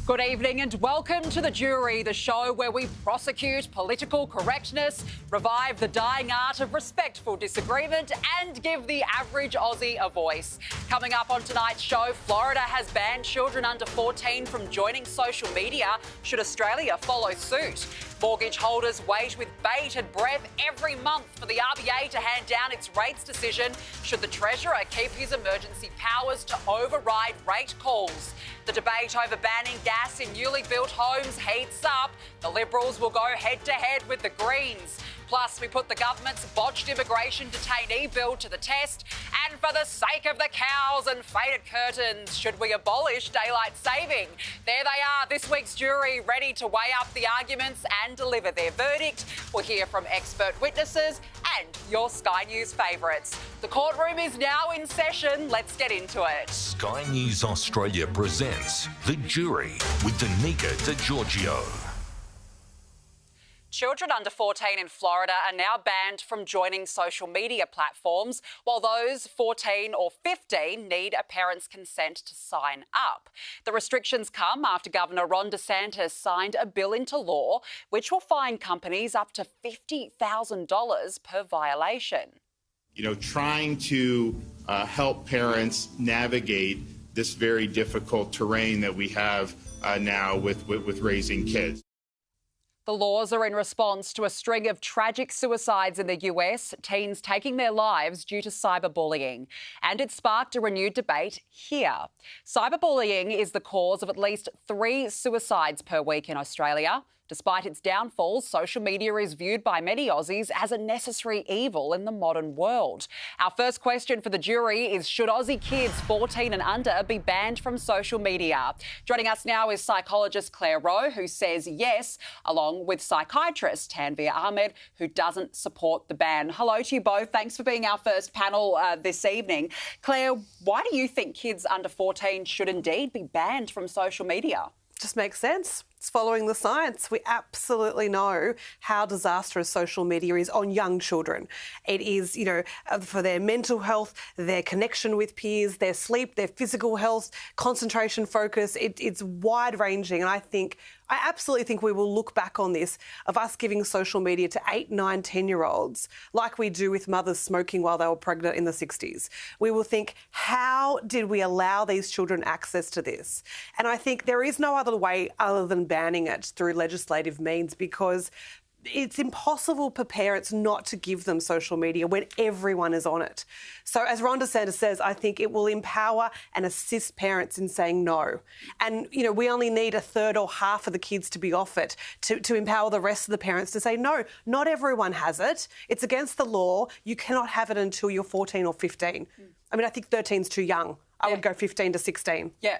Good evening and welcome to The Jury, the show where we prosecute political correctness, revive the dying art of respectful disagreement and give the average Aussie a voice. Coming up on tonight's show, Florida has banned children under 14 from joining social media. Should Australia follow suit? Mortgage holders wait with bated breath every month for the RBA to hand down its rates decision. Should the Treasurer keep his emergency powers to override rate calls? The debate over banning gas in newly built homes heats up. The Liberals will go head-to-head with the Greens. Plus, we put the government's botched immigration detainee bill to the test. And for the sake of the cows and faded curtains, should we abolish daylight saving? There they are, this week's jury, ready to weigh up the arguments and deliver their verdict. We'll hear from expert witnesses and your Sky News favourites. The courtroom is now in session. Let's get into it. Sky News Australia presents The Jury with Danica DiGiorgio. Children under 14 in Florida are now banned from joining social media platforms, while those 14 or 15 need a parent's consent to sign up. The restrictions come after Governor Ron DeSantis signed a bill into law which will fine companies up to $50,000 per violation. Trying to help parents navigate this very difficult terrain that we have now with raising kids. The laws are in response to a string of tragic suicides in the US, teens taking their lives due to cyberbullying. And it sparked a renewed debate here. Cyberbullying is the cause of at least 3 suicides per week in Australia. Despite its downfalls, social media is viewed by many Aussies as a necessary evil in the modern world. Our first question for the jury is, should Aussie kids 14 and under be banned from social media? Joining us now is psychologist Claire Rowe, who says yes, along with psychiatrist Tanvir Ahmed, who doesn't support the ban. Hello to you both. Thanks for being our first panel this evening. Claire, why do you think kids under 14 should indeed be banned from social media? Just makes sense. It's following the science. We absolutely know how disastrous social media is on young children. It is, for their mental health, their connection with peers, their sleep, their physical health, concentration, focus. It's wide-ranging. And I absolutely think we will look back on this of us giving social media to 8, 9, 10-year-olds like we do with mothers smoking while they were pregnant in the 60s. We will think, how did we allow these children access to this? And I think there is no other way other than banning it through legislative means, because it's impossible for parents not to give them social media when everyone is on it. So as Ron DeSantis says, I think it will empower and assist parents in saying no. And, we only need a third or half of the kids to be off it to empower the rest of the parents to say, no, not everyone has it. It's against the law. You cannot have it until you're 14 or 15. I think 13 is too young. I would go 15 to 16. Yeah.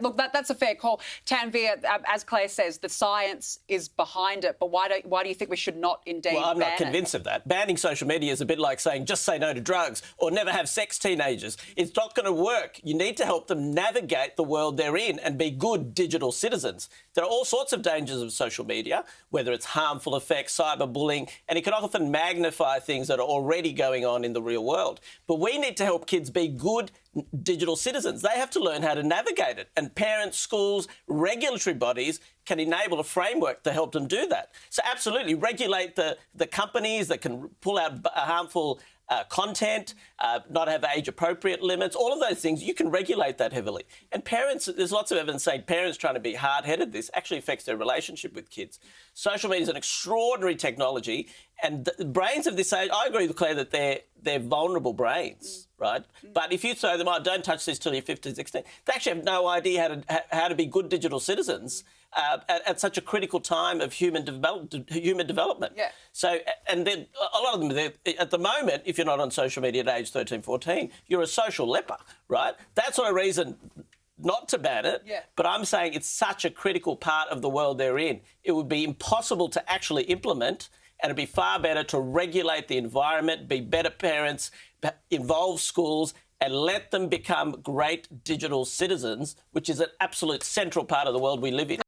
Look, that's a fair call. Tanvir, as Claire says, the science is behind it, but why do you think we should not indeed ban it? Well, I'm not convinced of that. Banning social media is a bit like saying just say no to drugs or never have sex, teenagers. It's not going to work. You need to help them navigate the world they're in and be good digital citizens. There are all sorts of dangers of social media, whether it's harmful effects, cyberbullying, and it can often magnify things that are already going on in the real world. But we need to help kids be good digital citizens. They have to learn how to navigate it. And parents, schools, regulatory bodies can enable a framework to help them do that. So absolutely, regulate the companies that can pull out harmful content, not have age-appropriate limits, all of those things, you can regulate that heavily. And parents, there's lots of evidence saying parents trying to be hard-headed, this actually affects their relationship with kids. Social media is an extraordinary technology, and the brains of this age, I agree with Claire that they're vulnerable brains, right? But if you say them, don't touch this till you're 15, 16, they actually have no idea how to be good digital citizens at such a critical time of human development. Yeah. So, and then a lot of them, at the moment, if you're not on social media at age 13, 14, you're a social leper, right? That's not a reason not to ban it, but I'm saying it's such a critical part of the world they're in. It would be impossible to actually implement, and it'd be far better to regulate the environment, be better parents, involve schools, and let them become great digital citizens, which is an absolute central part of the world we live in.